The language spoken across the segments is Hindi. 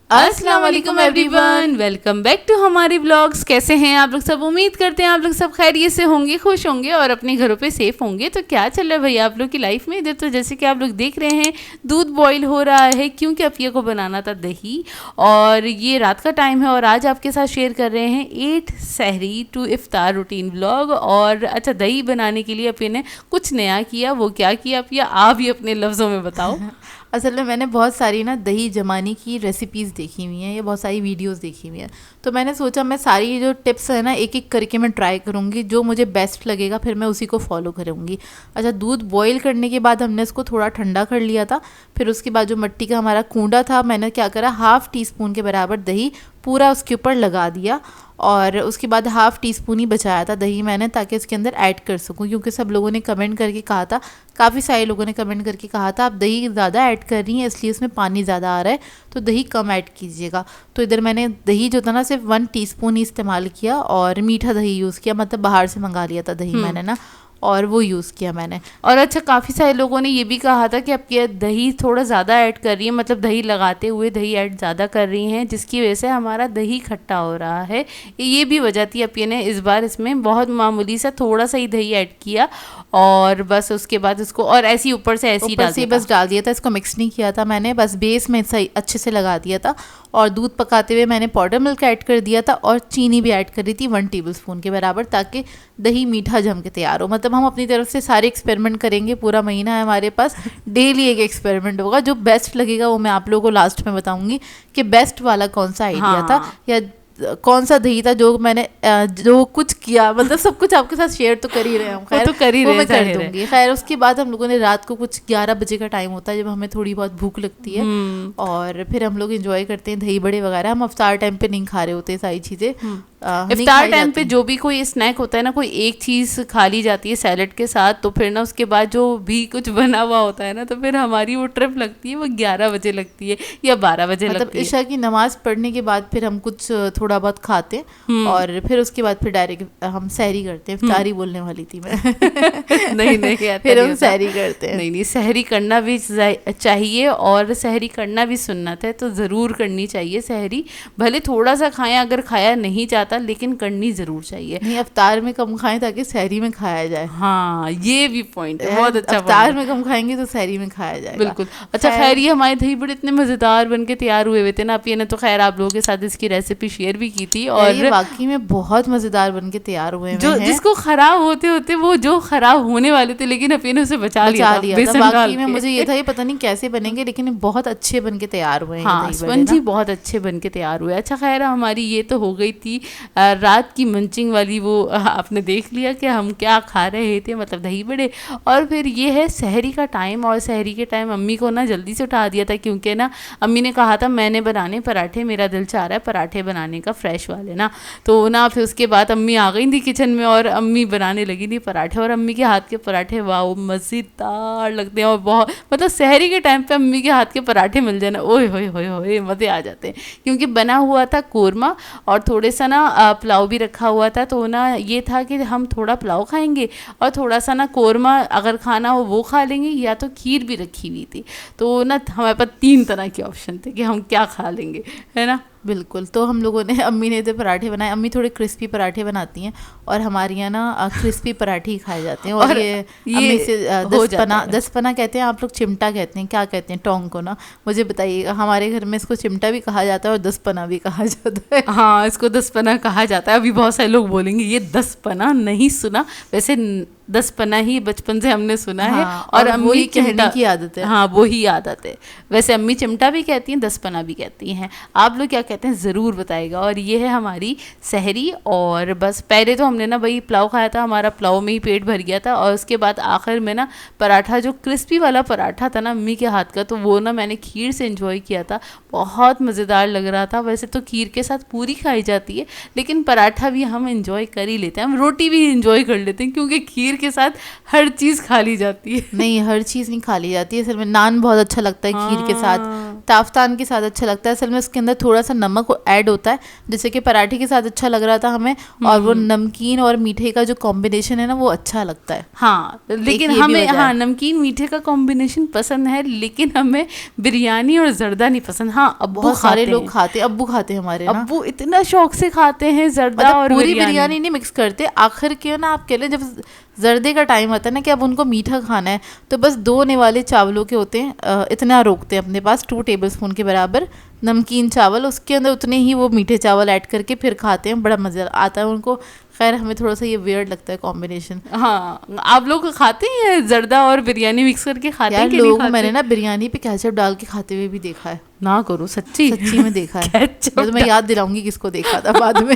अस्सलाम वालेकुम एवरीवन, वेलकम बैक टू हमारे ब्लॉग्स। कैसे हैं आप लोग सब? उम्मीद करते हैं आप लोग सब खैरियत से होंगे, खुश होंगे और अपने घरों पे सेफ होंगे। तो क्या चल रहा है भैया आप लोग की लाइफ में? इधर तो जैसे कि आप लोग देख रहे हैं दूध बॉईल हो रहा है, क्योंकि अपिया को बनाना था दही और ये रात का टाइम है और आज आपके साथ शेयर कर रहे हैं 8 सहरी टू इफ्तार रूटीन ब्लॉग। और अच्छा, दही बनाने के लिए अपिया ने कुछ नया किया। वो क्या किया अपिया, आप भी अपने लफ्ज़ों में बताओ। असल में मैंने बहुत सारी ना दही जमाने की रेसिपीज़ देखी हुई हैं, ये बहुत सारी वीडियोस देखी हुई हैं, तो मैंने सोचा मैं सारी जो टिप्स है ना एक एक करके मैं ट्राई करूँगी, जो मुझे बेस्ट लगेगा फिर मैं उसी को फॉलो करूँगी। अच्छा, दूध बॉईल करने के बाद हमने इसको थोड़ा ठंडा कर लिया था। फिर उसके बाद जो मिट्टी का हमारा कूंडा था, मैंने क्या करा, 1/2 टीस्पून के बराबर दही पूरा उसके ऊपर लगा दिया और उसके बाद 1/2 टीस्पून ही बचाया था दही मैंने, ताकि इसके अंदर ऐड कर सकूं। क्योंकि सब लोगों ने कमेंट करके कहा था, काफ़ी सारे लोगों ने कमेंट करके कहा था आप दही ज़्यादा ऐड कर रही हैं इसलिए इसमें पानी ज़्यादा आ रहा है, तो दही कम ऐड कीजिएगा। तो इधर मैंने दही जो था ना सिर्फ 1 टीस्पून ही इस्तेमाल किया और मीठा दही यूज़ किया, मतलब बाहर से मंगा लिया था दही मैंने ना, और वो यूज़ किया मैंने। और अच्छा, काफ़ी सारे लोगों ने ये भी कहा था कि आपकी दही थोड़ा ज़्यादा ऐड कर रही है, मतलब दही लगाते हुए दही ऐड ज़्यादा कर रही हैं, जिसकी वजह से हमारा दही खट्टा हो रहा है। ये भी वजह थी। अपिया ने इस बार इसमें बहुत मामूली सा थोड़ा सा ही दही ऐड किया और बस उसके बाद इसको और ऐसे ही ऊपर से ऐसे ही बस डाल दिया था। इसको मिक्स नहीं किया था मैंने, बस बेस में सही अच्छे से लगा दिया था। और दूध पकाते हुए मैंने पाउडर मिल्क ऐड कर दिया था और चीनी भी ऐड कर दी थी 1 टेबलस्पून के बराबर, ताकि दही मीठा जम के तैयार हो। मतलब हम अपनी तरफ से सारे एक्सपेरिमेंट करेंगे, पूरा महीना है हमारे पास, डेली एक एक्सपेरिमेंट होगा। जो बेस्ट लगेगा वो मैं आप लोगों को लास्ट में बताऊंगी कि बेस्ट वाला कौन सा आइडिया था या कौन सा दही था जो मैंने जो कुछ किया। मतलब सब कुछ आपके साथ शेयर तो कर ही रहे हैं, खैर तो कर ही रहे मैं कर दूंगी। खैर उसके बाद हम लोगों ने रात को कुछ 11 बजे का टाइम होता है जब हमें थोड़ी बहुत भूख लगती है और फिर हम लोग एंजॉय करते हैं दही बड़े वगैरह। हम अफ्तार टाइम पे नहीं खा रहे होते सारी चीज़ें। इफ्तार टाइम पे जो भी कोई स्नैक होता है ना, कोई एक चीज़ खा ली जाती है सैलड के साथ, तो फिर ना उसके बाद जो भी कुछ बना हुआ होता है ना, तो फिर हमारी वो ट्रिप लगती है वो 11 बजे लगती है या 12 बजे लगती है। मतलब इशा की नमाज पढ़ने के बाद फिर हम कुछ थोड़ा बहुत खाते हैं और फिर उसके बाद फिर डायरेक्ट हम सहरी करते हैं। इफ्तारी बोलने वाली थी मैं। नहीं फिर हम सहरी करते हैं। नहीं, सहरी करना भी चाहिए और सहरी करना भी सुन्नत है, तो ज़रूर करनी चाहिए सहरी। भले थोड़ा सा खाएं, अगर खाया नहीं जाता लेकिन करनी जरूर चाहिए। नहीं, अफ्तार में कम खाएं ताकि सहरी में खाया जाए। हाँ, ये भी पॉइंट है, बहुत अच्छा। अफ्तार में कम खाएंगे तो सहरी में खाया जाएगा। बिल्कुल। अच्छा, खैर ये हमारे दही बड़े इतने मजेदार बन के तैयार हुए थे ना, अपिया ने तो खैर आप लोगों के साथ इसकी रेसिपी शेयर भी की थी और ये वाकई में बहुत मजेदार बन के तैयार हुए जो जिसको खराब होते होते वो जो खराब होने वाले थे, लेकिन अपिया ने उसे बचा लिया था। वाकई में मुझे ये था ये पता नहीं कैसे बनेंगे, लेकिन बहुत अच्छे बन के तैयार हुए। हाँ, स्पंजी बहुत अच्छे बन के तैयार हुए। अच्छा, खैर हमारी ये तो हो गई थी रात की मंचिंग वाली, वो आपने देख लिया कि हम क्या खा रहे थे, मतलब दही बड़े। और फिर ये है सहरी का टाइम, और सहरी के टाइम अम्मी को ना जल्दी से उठा दिया था, क्योंकि ना अम्मी ने कहा था मैंने बनाने पराठे, मेरा दिल चाह रहा है पराठे बनाने का, फ्रेश वाले ना। तो ना फिर उसके बाद अम्मी आ गई थी किचन में और अम्मी बनाने लगी थी पराठे, और अम्मी के हाथ के पराठे वाह मज़ेदार लगते हैं। और बहुत मतलब सहरी के टाइम पे अम्मी के हाथ के पराठे मिल जाए ना, ओए होए होए होए मज़े आ जाते हैं। क्योंकि बना हुआ था कोरमा और थोड़े सा ना पुलाव भी रखा हुआ था, तो ना ये था कि हम थोड़ा पुलाव खाएंगे और थोड़ा सा ना कोरमा अगर खाना हो वो खा लेंगे, या तो खीर भी रखी हुई थी। तो ना हमारे पास 3 तरह के ऑप्शन थे कि हम क्या खा लेंगे, है ना। बिल्कुल। तो हम लोगों ने, अम्मी ने तो पराठे बनाए। अम्मी थोड़े क्रिस्पी पराठे बनाती हैं और हमारे यहाँ ना क्रिस्पी पराठे ही खाए जाते हैं। और ये अम्मी से 10 पना कहते हैं, आप लोग चिमटा कहते हैं, क्या कहते हैं टोंग को ना, मुझे बताइएगा। हमारे घर में इसको चिमटा भी कहा जाता है और 10 पना भी कहा जाता है। हाँ, इसको 10 पना कहा जाता है। अभी बहुत सारे लोग बोलेंगे ये 10 पना नहीं सुना, वैसे 10 पना ही बचपन से हमने सुना है। और अम्मी कहने की आदत है। हाँ, वो ही आदत है। वैसे अम्मी चिमटा भी कहती हैं, 10 पना भी कहती हैं। आप लोग क्या कहते हैं ज़रूर बताइएगा। और ये है हमारी सहरी। और बस पहले तो हमने ना भाई पुलाव खाया था, हमारा पुलाव में ही पेट भर गया था। और उसके बाद आखिर में ना पराठा, जो क्रिस्पी वाला पराठा था ना अम्मी के हाथ का, तो वो ना मैंने खीर से एंजॉय किया था, बहुत मज़ेदार लग रहा था। वैसे तो खीर के साथ पूरी खाई जाती है, लेकिन पराठा भी हम एंजॉय कर ही लेते हैं, हम रोटी भी एंजॉय कर लेते हैं, क्योंकि खीर के साथ हर चीज़ खा ली जाती है। नहीं, हर चीज़ नहीं खा ली जाती है। असल में नान बहुत अच्छा लगता है खीर के साथ, ताफ्तान के साथ अच्छा लगता है। असल में उसके अंदर थोड़ा सा नमक ऐड होता है, जैसे कि पराठे के साथ अच्छा लग रहा था हमें, और वो नमकीन और मीठे का जो कॉम्बिनेशन है ना वो अच्छा लगता है। हाँ, लेकिन ये भी हमें वजह हाँ है। नमकीन मीठे का कॉम्बिनेशन पसंद है, लेकिन हमें बिरयानी और जर्दा नहीं पसंद। हाँ, अब्बू बहुत सारे खाते लोग हैं, खाते, अब्बू खाते हैं हमारे ना, अब्बू इतना शौक से खाते हैं जर्दा मतलब और पूरी बिरयानी। बिरयानी नहीं मिक्स करते, आखिर के ना आप कह लें जब जर्दे का टाइम आता है ना कि अब उनको मीठा खाना है, तो बस 2 निवाले चावलों के होते हैं, इतना रोकते हैं अपने पास 2 टेबलस्पून के बराबर नमकीन चावल, उसके अंदर उतने ही वो मीठे चावल ऐड करके फिर खाते हैं, बड़ा मज़ा आता है उनको। खैर हमें थोड़ा सा ये वियर्ड लगता है कॉम्बिनेशन। हाँ, आप लोग खाते हैं जर्दा और बिरयानी मिक्स करके खाते यार हैं कि नहीं लोग खाते? मैंने ना बिरयानी पे केचप डाल के खाते हुए भी देखा है, ना करो, सच्ची सच्ची में देखा है। केचप तो मैं याद दिलाऊंगी किसको देखा था बाद में।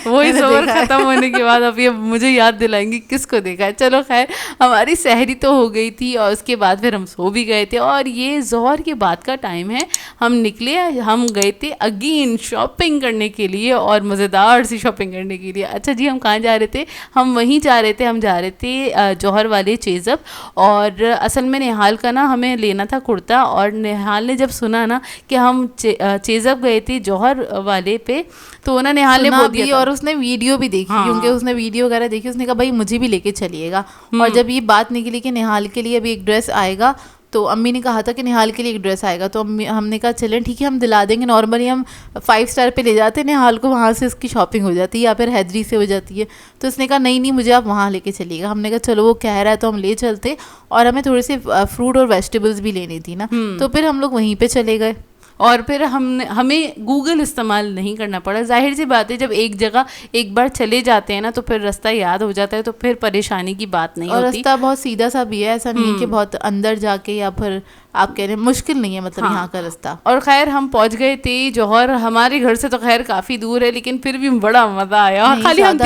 वही मैंने सबर देखा है। खत्म होने के बाद अब ये मुझे याद दिलाएंगी किसको देखा है। चलो खैर, हमारी सहरी तो हो गई थी और उसके बाद फिर हम सो भी गए थे, और ये ज़ोहर के बाद का टाइम है, हम निकले, हम गए थे अगेन शॉपिंग करने के लिए, और मज़ेदार सी शॉपिंग करने के लिए। अच्छा जी, हम कहाँ जा रहे थे? हम वहीं जा रहे थे, हम जा रहे थे जौहर वाले चेज़अप, और असल में निहाल का ना हमें लेना था कुर्ता, और निहाल ने जब सुना ना कि हम चेज़अप गए थे जौहर वाले पे, तो ना निहाल ने सुना बोल भी दिया और उसने वीडियो भी देखी, हाँ। क्योंकि उसने वीडियो वगैरह देखी, उसने कहा भाई मुझे भी लेके चलिएगा। और जब ये बात निकली कि निहाल के लिए अभी एक ड्रेस आएगा, तो अम्मी ने कहा था कि निहाल के लिए एक ड्रेस आएगा, तो अम्मी हमने कहा चलें ठीक है हम दिला देंगे। नॉर्मली हम 5 स्टार पे ले जाते हैं निहाल को, वहाँ से उसकी शॉपिंग हो जाती है या फिर हैदरी से हो जाती है। तो उसने कहा नहीं नहीं मुझे आप वहाँ लेके चलिएगा। हमने कहा चलो वो कह रहा है तो हम ले चलते, और हमें थोड़े से फ्रूट और वेजिटेबल्स भी लेनी थी ना, तो फिर हम लोग वहीं पर चले गए। और फिर हमें गूगल इस्तेमाल नहीं करना पड़ा। जाहिर सी बात है, जब एक जगह एक बार चले जाते हैं ना तो फिर रास्ता याद हो जाता है, तो फिर परेशानी की बात नहीं और होती। रास्ता बहुत सीधा सा भी है, ऐसा नहीं है कि बहुत अंदर जाके या फिर आप कह रहे हैं मुश्किल नहीं है, मतलब यहाँ का रास्ता। और खैर हम पहुंच गए थे जौहर, हमारे घर से तो खैर काफ़ी दूर है, लेकिन फिर भी बड़ा मज़ा आया। और खाली हम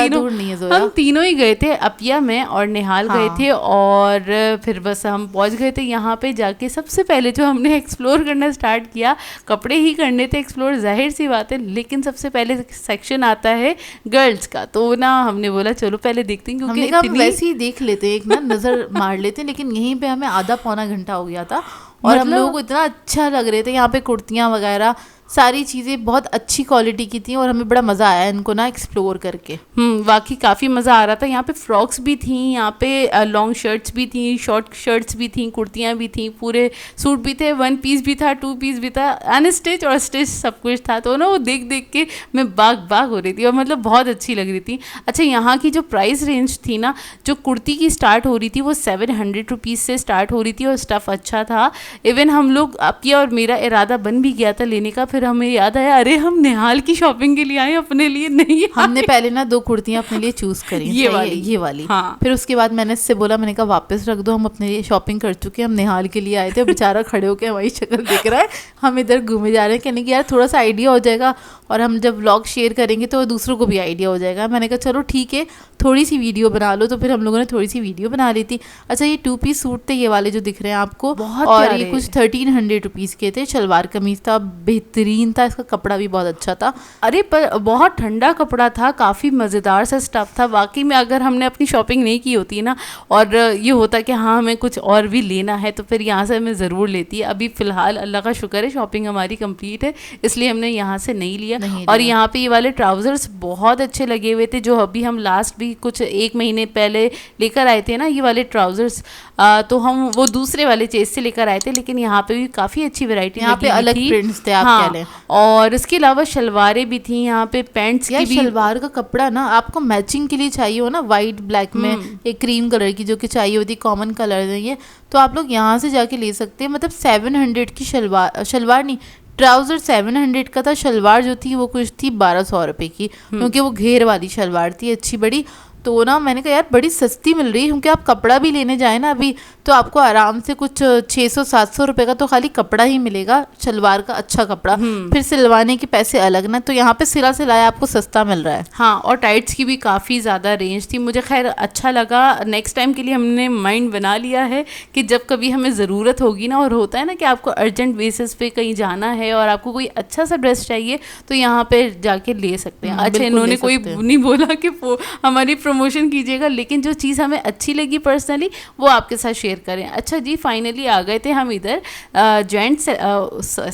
तीनों ही गए थे, अपिया में और निहाल गए थे, और फिर बस हम पहुंच गए थे यहाँ पे जाके। सबसे पहले जो हमने एक्सप्लोर करना स्टार्ट किया, कपड़े ही करने थे एक्सप्लोर, जाहिर सी बात है, लेकिन सबसे पहले सेक्शन आता है गर्ल्स का, तो ना हमने बोला चलो पहले देखते हैं, क्योंकि हम वैसे ही देख लेते हैं, एक ना नज़र मार लेते हैं। लेकिन यहीं पे हमें आधा पौना घंटा हो गया था, और हम लोगों को इतना अच्छा लग रहे थे यहाँ पे, कुर्तियाँ वगैरह सारी चीज़ें बहुत अच्छी क्वालिटी की थी, और हमें बड़ा मज़ा आया इनको ना एक्सप्लोर करके। वाकई काफ़ी मज़ा आ रहा था। यहाँ पे फ्रॉक्स भी थी, यहाँ पे लॉन्ग शर्ट्स भी थी, शॉर्ट शर्ट्स भी थी, कुर्तियाँ भी थी, पूरे सूट भी थे, 1 पीस भी था, 2 पीस भी था, अनस्टिच और स्टिच सब कुछ था। तो ना वो देख देख के मैं बाग हो रही थी, और मतलब बहुत अच्छी लग रही थी। अच्छा, यहाँ की जो प्राइस रेंज थी ना, जो कुर्ती की स्टार्ट हो रही थी वो 700 रुपीज़ से स्टार्ट हो रही थी, और स्टफ़ अच्छा था। इवन हम लोग अपिया और मेरा इरादा बन भी गया था लेने का, फिर हमें याद आया अरे हम निहाल की शॉपिंग के लिए आए, अपने लिए नहीं। हमने पहले ना 2 कुर्तियाँ अपने लिए चूज करी, ये वाली। हाँ। फिर उसके बाद मैंने इससे बोला, मैंने कहा वापस रख दो, हम अपने लिए शॉपिंग कर चुके हैं, हम निहाल के लिए आए थे। बेचारा खड़े होकर हमारी शक्ल देख रहा है, हम इधर घूमे जा रहे हैं, कहने कि यार थोड़ा सा आइडिया हो जाएगा, और हम जब व्लॉग शेयर करेंगे तो दूसरों को भी आइडिया हो जाएगा। मैंने कहा चलो ठीक है थोड़ी सी वीडियो बना लो, तो फिर हम लोगों ने थोड़ी सी वीडियो बना ली थी। अच्छा, ये 2 पीस सूट थे, ये वाले जो दिख रहे हैं आपको, और ये कुछ 1300 रुपीज़ के थे। शलवार कमीज था, बेहतरीन था, इसका कपड़ा भी बहुत अच्छा था। अरे पर बहुत ठंडा कपड़ा था, काफ़ी मज़ेदार सा स्टफ़ था। वाकई में अगर हमने अपनी शॉपिंग नहीं की होती ना, और ये होता कि हाँ हमें कुछ और भी लेना है, तो फिर यहाँ से हमें ज़रूर लेती। अभी फ़िलहाल अल्लाह का शुक्र है शॉपिंग हमारी कंप्लीट है, इसलिए हमने यहाँ से नहीं लिया। और यहाँ पे ये वाले ट्राउज़र्स बहुत अच्छे लगे हुए थे, जो अभी हम लास्ट भी कुछ 1 महीने पहले लेकर आए थे ना, ये वाले ट्राउज़र्स, तो हम वो दूसरे वाले चेज़ से लेकर आए थे, लेकिन यहाँ पे भी काफ़ी अच्छी वैरायटी यहाँ पे अलग प्रिंट्स थे, आप कह लें। और इसके अलावा शलवारें भी थी यहाँ पे, पैंट्स की भी। शलवार का कपड़ा ना आपको मैचिंग के लिए चाहिए हो ना, वाइट ब्लैक में एक क्रीम कलर की जो कि चाहिए होती, कॉमन कलर नहीं है, तो आप लोग यहाँ से जाके ले सकते हैं। मतलब 700 की शलवार नहीं, ट्राउज़र 700 का था, शलवार जो थी वो कुछ थी 1200 रुपये की, क्योंकि वो घेर वाली शलवार थी अच्छी बड़ी। तो ना मैंने कहा यार बड़ी सस्ती मिल रही है, क्योंकि आप कपड़ा भी लेने जाए ना अभी तो आपको आराम से कुछ 600-700 रुपये का तो खाली कपड़ा ही मिलेगा, शलवार का अच्छा कपड़ा, फिर सिलवाने के पैसे अलग ना, तो यहाँ पे सिला सिलाया आपको सस्ता मिल रहा है। हाँ, और टाइट्स की भी काफ़ी ज़्यादा रेंज थी, मुझे खैर अच्छा लगा। नेक्स्ट टाइम के लिए हमने माइंड बना लिया है कि जब कभी हमें ज़रूरत होगी ना, और होता है ना कि आपको अर्जेंट बेसिस पे कहीं जाना है और आपको कोई अच्छा सा ड्रेस चाहिए, तो यहाँ पे जाके ले सकते हैं। अच्छा, इन्होंने कोई नहीं बोला कि हमारी प्रमोशन कीजिएगा, लेकिन जो चीज़ हमें अच्छी लगी पर्सनली वो आपके साथ शेयर करें। अच्छा जी, फाइनली आ गए थे हम इधर जेंट्स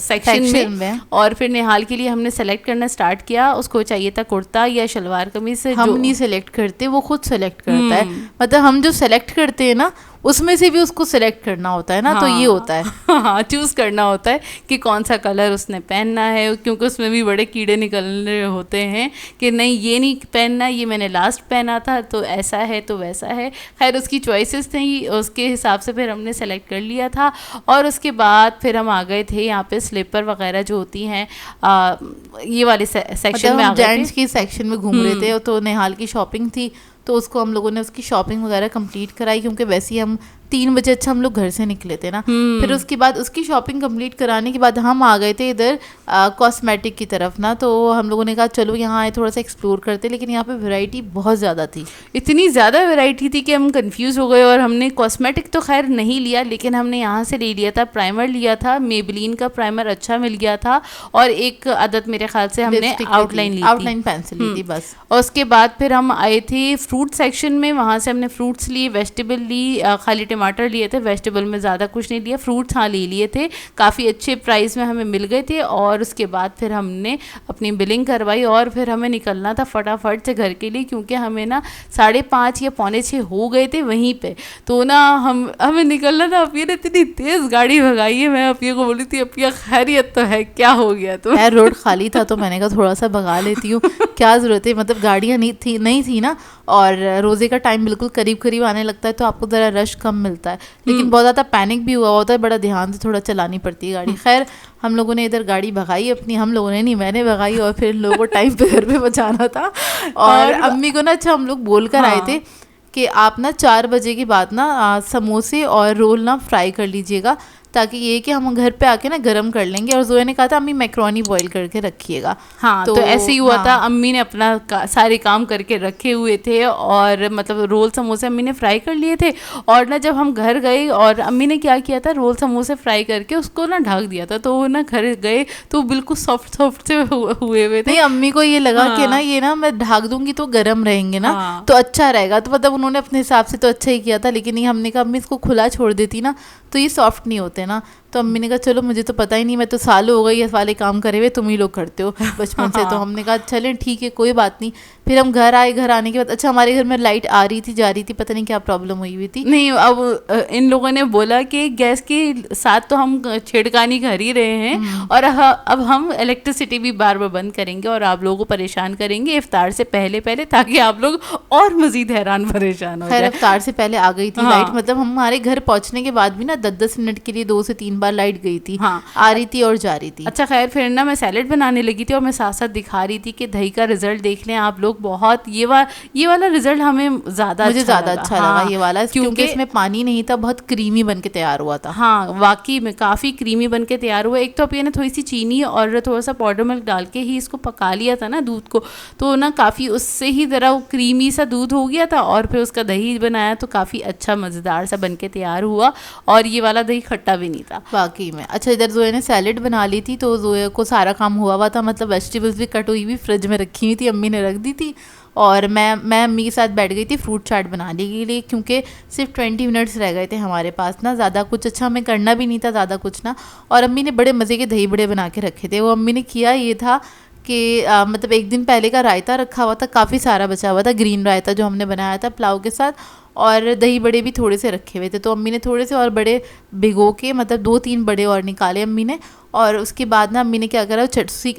सेक्शन में, और फिर निहाल के लिए हमने सेलेक्ट करना स्टार्ट किया। उसको चाहिए था कुर्ता या शलवार कमीज से। हम नहीं सेलेक्ट करते, वो खुद सेलेक्ट करता है। मतलब हम जो सेलेक्ट करते हैं ना उसमें से भी उसको सिलेक्ट करना होता है ना। हाँ, तो ये होता है हाँ, चूज़ करना होता है कि कौन सा कलर उसने पहनना है, क्योंकि उसमें भी बड़े कीड़े निकल रहे होते हैं कि नहीं ये नहीं पहनना, ये मैंने लास्ट पहना था तो ऐसा है तो वैसा है। खैर उसकी चॉइसेस थी, उसके हिसाब से फिर हमने सेलेक्ट कर लिया था। और उसके बाद फिर हम आ गए थे यहाँ पे स्लीपर वगैरह जो होती हैं ये वाले सेक्शन में आ गए थे। जेंट्स की सेक्शन में घूम रहे थे, तो निहाल की शॉपिंग थी तो उसको हम लोगों ने उसकी शॉपिंग वगैरह कंप्लीट कराई, क्योंकि वैसे ही हम 3 बजे अच्छा हम लोग घर से निकले थे ना। फिर उसके बाद उसकी शॉपिंग कंप्लीट कराने के बाद हम आ गए थे इधर कॉस्मेटिक की तरफ ना। तो हम लोगों ने कहा चलो यहाँ आए थोड़ा सा एक्सप्लोर करते, लेकिन यहाँ पे वैरायटी बहुत ज़्यादा थी, इतनी ज़्यादा वैरायटी थी कि हम कंफ्यूज हो गए। और हमने कॉस्मेटिक तो खैर नहीं लिया, लेकिन हमने यहाँ से ले लिया था, प्राइमर लिया था, मेबलिन का प्राइमर अच्छा मिल गया था, और एक आदत मेरे ख्याल से हमने आउटलाइन पेंसिल ली थी बस। और उसके बाद फिर हम आए थे फ्रूट सेक्शन में, वहाँ से हमने फ्रूट्स लिए, वेजिटेबल ली, खाली टमाटर लिए थे, वेजिटेबल में ज़्यादा कुछ नहीं लिया। फ्रूट्स हाँ ले लिए थे, काफ़ी अच्छे प्राइस में हमें मिल गए थे। और उसके बाद फिर हमने अपनी बिलिंग करवाई और फिर हमें निकलना था फटाफट से घर के लिए, क्योंकि हमें ना 5:30 या 5:45 हो गए थे वहीं पे। तो ना हमें निकलना था। अपिया ने इतनी तेज़ गाड़ी भगाई है, मैं अपिया को बोली थी अपिया खैरियत तो है, क्या हो गया? तो यार रोड खाली था तो मैंने कहा थोड़ा सा भगा लेती हूँ, क्या ज़रूरत है, मतलब गाड़ियाँ नहीं थी ना, और रोज़े का टाइम बिल्कुल करीब करीब आने लगता है तो आपको ज़रा रश कम मिलता है। लेकिन बहुत ज़्यादा पैनिक भी हुआ होता है, बड़ा ध्यान से थोड़ा चलानी पड़ती है गाड़ी। खैर हम लोगों ने इधर गाड़ी भगाई अपनी, हम लोगों ने नहीं, मैंने भगाई, और फिर लोगों को टाइम पे घर पे पहुँचाना था। और अम्मी को ना अच्छा हम लोग बोल कर आए थे कि आप ना 4 बजे के बाद ना समोसे और रोल ना फ्राई कर लीजिएगा, ताकि ये कि हम घर पे आके ना गरम कर लेंगे। और जोया ने कहा था अम्मी मैक्रोनी बॉईल करके रखिएगा। हाँ, तो ऐसे ही हुआ था। अम्मी ने अपना सारे काम करके रखे हुए थे, और मतलब रोल समोसे अम्मी ने फ्राई कर लिए थे। और ना जब हम घर गए, और अम्मी ने क्या किया था, रोल समोसे फ्राई करके उसको ना ढक दिया था, तो वो ना घर गए तो बिल्कुल सॉफ्ट से हुए हुए थे। नहीं, अम्मी को ये लगा कि ना ये ना मैं ढक दूंगी तो गर्म रहेंगे ना, तो अच्छा रहेगा। तो मतलब उन्होंने अपने हिसाब से तो अच्छा ही किया था, लेकिन ये हमने कहा अम्मी इसको खुला छोड़ देती ना तो ये सॉफ्ट नहीं होते ना। तो अम्मी ने कहा चलो मुझे तो पता ही नहीं, मैं तो सालों हो गई ये वाले काम करे हुए, तुम ही लोग करते हो बचपन से। तो हमने कहा चलें ठीक है कोई बात नहीं। फिर हम घर आए, घर आने के बाद अच्छा हमारे घर में लाइट आ रही थी जा रही थी, पता नहीं क्या प्रॉब्लम हुई थी। नहीं, अब इन लोगों ने बोला कि गैस के साथ तो हम छेड़खानी कर ही रहे हैं, और अब हम इलेक्ट्रिसिटी भी बार बार बंद करेंगे और आप लोगों को परेशान करेंगे इफ्तार से पहले ताकि आप लोग और मजीद हैरान परेशान हो जाए। इफ्तार से पहले आ गई थी लाइट, मतलब हमारे घर पहुंचने के बाद भी ना 10-10 मिनट के लिए 2 से 3 बार लाइट गई थी। हाँ, आ रही थी और जा रही थी। अच्छा खैर फिर ना मैं सैलेड बनाने लगी थी, और मैं साथ साथ दिखा रही थी कि दही का रिजल्ट देख लें आप लोग। बहुत ये वाला रिजल्ट हमें मुझे ज़्यादा अच्छा लगा ये वाला, क्योंकि इसमें पानी नहीं था, बहुत क्रीमी बन के तैयार हुआ था। हाँ, वाकई में काफ़ी क्रीमी बन के तैयार हुआ। एक तो अपिया ने थोड़ी सी चीनी और थोड़ा सा पाउडर मिल्क डाल के ही इसको पका लिया था ना दूध को, तो ना काफ़ी उससे ही ज़रा वो क्रीमी सा दूध हो गया था। और फिर उसका दही बनाया तो काफ़ी अच्छा मज़ेदार सा बन के तैयार हुआ, और ये वाला दही खट्टा भी नहीं था वाकई में। अच्छा इधर जोया ने सैलेड बना ली थी, तो जोया को सारा काम हुआ था, मतलब वेजिटेबल्स भी कट हुई भी फ्रिज में रखी हुई थी, अम्मी ने रख दी थी। और मैं अम्मी के साथ बैठ गई थी फ्रूट चाट बनाने के लिए, क्योंकि सिर्फ 20 मिनट्स रह गए थे हमारे पास ना, ज़्यादा कुछ अच्छा हमें करना भी नहीं था ज़्यादा कुछ ना। और अम्मी ने बड़े मज़े के दही बड़े बना के रखे थे। वो अम्मी ने किया ये था कि मतलब एक दिन पहले का रायता रखा हुआ था, काफ़ी सारा बचा हुआ था, ग्रीन रायता जो हमने बनाया था पुलाव के साथ, और दही बड़े भी थोड़े से रखे हुए थे। तो अम्मी ने थोड़े से और बड़े भिगो के, मतलब 2-3 बड़े और निकाले अम्मी ने। और उसके बाद ना अम्मी ने क्या करा,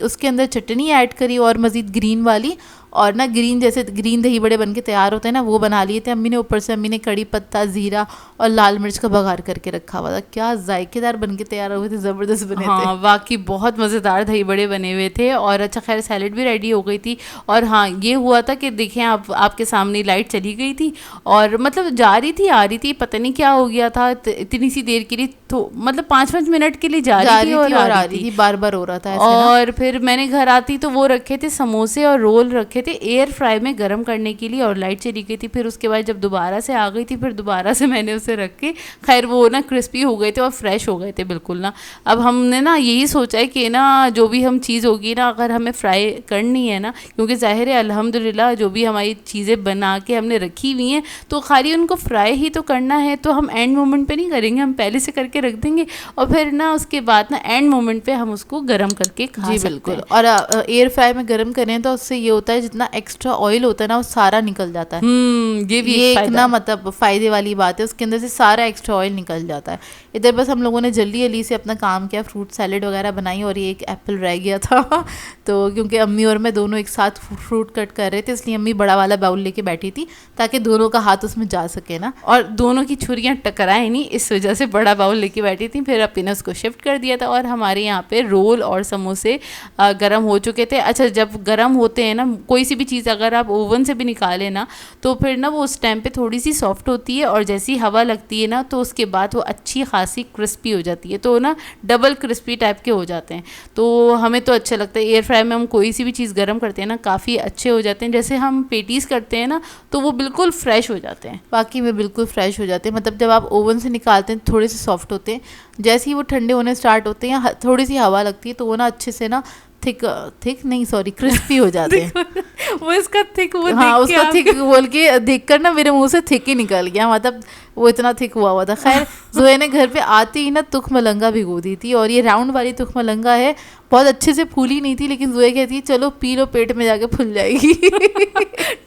उसके अंदर चटनी ऐड करी और मज़ीद ग्रीन वाली, और ना ग्रीन जैसे ग्रीन दही बड़े बन के तैयार होते हैं ना, वो बना लिए थे अम्मी ने। ऊपर से अम्मी ने कड़ी पत्ता, ज़ीरा और लाल मिर्च का बघार करके रखा हुआ था। क्या जायकेदार बन के तैयार हुए थे, ज़बरदस्त बने थे। वाकई बहुत मज़ेदार दही बड़े बने हुए थे। और अच्छा खैर सैलेड भी रेडी हो गई थी। और हाँ, ये हुआ था कि देखें आपके सामने लाइट चली गई थी, और मतलब जा रही थी आ रही थी, पता नहीं क्या हो गया था, इतनी सी देर के लिए तो मतलब 5-5 मिनट के लिए जा रही थी और आ रही थी, बार बार हो रहा था ऐसे और फिर मैंने घर आती तो वो रखे थे समोसे और रोल रखे थे एयर फ्राई में गर्म करने के लिए, और लाइट चली गई थी। फिर उसके बाद जब दोबारा से आ गई थी, फिर दोबारा से मैंने उसे रख के, खैर वो ना क्रिस्पी हो गए थे और फ्रेश हो गए थे बिल्कुल ना। अब हमने ना यही सोचा है कि ना जो भी हम चीज़ होगी ना, अगर हमें फ्राई करनी है ना, क्योंकि ज़ाहिर है अल्हम्दुलिल्लाह जो भी हमारी चीज़ें बना के हमने रखी हुई हैं तो खाली उनको फ्राई ही तो करना है, तो हम एंड मोमेंट पे नहीं करेंगे, हम पहले से करके रख देंगे और फिर ना उसके बाद ना एंड मोमेंट पे हम उसको गर्म करके खा जी सकते बिल्कुल। हैं। और एयर फ्राई में गर्म करें तो उससे ये होता है जितना एक्स्ट्रा ऑयल होता है ना वो सारा निकल जाता है। ये भी ये एक एक फायदा ना है। मतलब फ़ायदे वाली बात है, उसके अंदर से सारा एक्स्ट्रा ऑयल निकल जाता है। इधर बस हम लोगों ने जल्दी जल्दी से अपना काम किया, फ्रूट सैलेड वगैरह बनाई और ये एक एप्पल रह गया था तो क्योंकि अम्मी और मैं दोनों एक साथ फ्रूट कट कर रहे थे, इसलिए अम्मी बड़ा वाला बाउल लेके बैठी थी ताकि दोनों का हाथ उसमें जा सके ना, और दोनों की छुरियां टकराए नहीं, इस वजह से बड़ा बाउल लेके बैठी थी। फिर अपने उसको शिफ्ट कर दिया था और हमारे यहाँ पे रोल और समोसे गरम हो चुके थे। अच्छा, जब गरम होते हैं ना कोई सी भी चीज़, अगर आप ओवन से भी निकालें ना तो फिर ना वो उस टाइम पे थोड़ी सी सॉफ्ट होती है और जैसी हवा लगती है ना तो उसके बाद वो अच्छी खासी क्रिस्पी हो जाती है, तो ना डबल क्रिस्पी टाइप के हो जाते हैं। तो हमें तो अच्छा लगता है, एयर फ्राई में हम कोई सी भी चीज़ गर्म करते हैं ना काफ़ी अच्छे हो जाते हैं। जैसे हम पेटीज़ करते हैं ना तो वो बिल्कुल फ्रेश हो जाते हैं। बाकी में बिल्कुल फ्रेश हो जाते हैं, मतलब जब आप ओवन से निकालते हैं थोड़े से सॉफ्ट होते हैं, जैसे ही वो ठंडे होने स्टार्ट होते हैं थोड़ी सी हवा लगती है तो वो ना अच्छे से ना थिक नहीं सॉरी क्रिस्पी हो जाते हैं वो इसका थिक वो हाँ देख के उसका थिक बोल के देखकर ना मेरे मुंह से थिक ही निकल गया, मतलब वो इतना थिक हुआ था। खैर जोए ने घर पे आते ही ना तुख मलंगा भिगो दी थी और ये राउंड वाली तुख मलंगा है, बहुत अच्छे से फूली नहीं थी, लेकिन जोए कहती है चलो पी लो पेट में जाके फूल जाएगी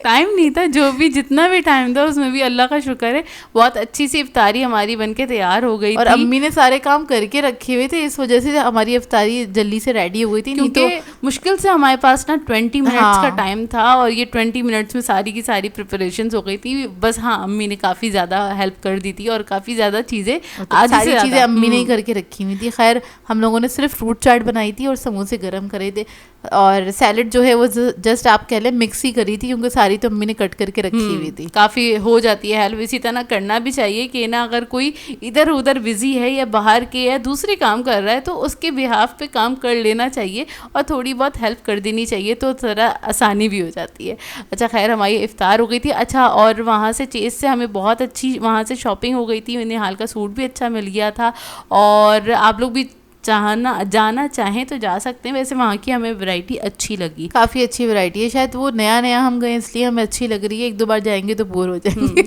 टाइम नहीं था, जो भी जितना भी टाइम था उसमें भी अल्लाह का शुक्र है बहुत अच्छी सी इफ्तारी हमारी बनके तैयार हो गई और थी। अम्मी ने सारे काम करके रखे हुए थे, इस वजह से हमारी इफ्तारी जल्दी से रेडी हो गई थी। नहीं क्योंकि तो मुश्किल से हमारे पास ना 20 मिनट्स हाँ। का टाइम था और ये 20 मिनट्स में सारी की सारी प्रिपरेशंस हो गई थी। बस हाँ, अम्मी ने काफ़ी ज़्यादा हेल्प कर दी थी और काफ़ी ज़्यादा चीज़ें आज सारी चीज़ें अम्मी ने ही करके रखी हुई थी। खैर हम लोगों ने सिर्फ फ्रूट चाट बनाई थी और समोसे गर्म करे थे, और सैलेड जो है वो जस्ट आप कह लें मिक्स ही करी थी क्योंकि सारी तो अम्मी ने कट करके रखी हुई थी। काफ़ी हो जाती है हेल्प, इसी तरह करना भी चाहिए कि ना अगर कोई इधर उधर बिजी है या बाहर के या दूसरे काम कर रहा है तो उसके बिहाफ पे काम कर लेना चाहिए और थोड़ी बहुत हेल्प कर देनी चाहिए, तो थोड़ा आसानी भी हो जाती है। अच्छा खैर हमारी इफ्तार हो गई थी। अच्छा, और वहाँ से चेज़ से हमें बहुत अच्छी वहाँ से शॉपिंग हो गई थी, निहाल का सूट भी अच्छा मिल गया था, और आप लोग भी जाना चाहें तो जा सकते हैं। वैसे वहाँ की हमें वैरायटी अच्छी लगी, काफ़ी अच्छी वैरायटी है, शायद वो नया नया हम गए इसलिए हमें अच्छी लग रही है, 1-2 बार जाएंगे तो बोर हो जाएंगे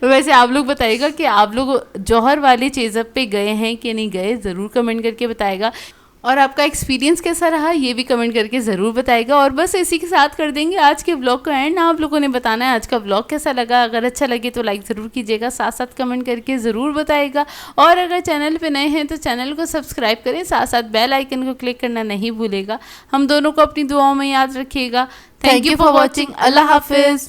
वैसे आप लोग बताइएगा कि आप लोग जौहर वाले चेज़अप पे गए हैं कि नहीं गए, ज़रूर कमेंट करके बताएगा, और आपका एक्सपीरियंस कैसा रहा ये भी कमेंट करके ज़रूर बताएगा। और बस इसी के साथ कर देंगे आज के व्लॉग का एंड। आप लोगों ने बताना है आज का व्लॉग कैसा लगा, अगर अच्छा लगे तो लाइक ज़रूर कीजिएगा, साथ साथ कमेंट करके ज़रूर बताइएगा, और अगर चैनल पे नए हैं तो चैनल को सब्सक्राइब करें, साथ साथ बेल आइकन को क्लिक करना नहीं भूलेगा। हम दोनों को अपनी दुआओं में याद रखिएगा। Thank you for watching. अल्लाह हाफिज़।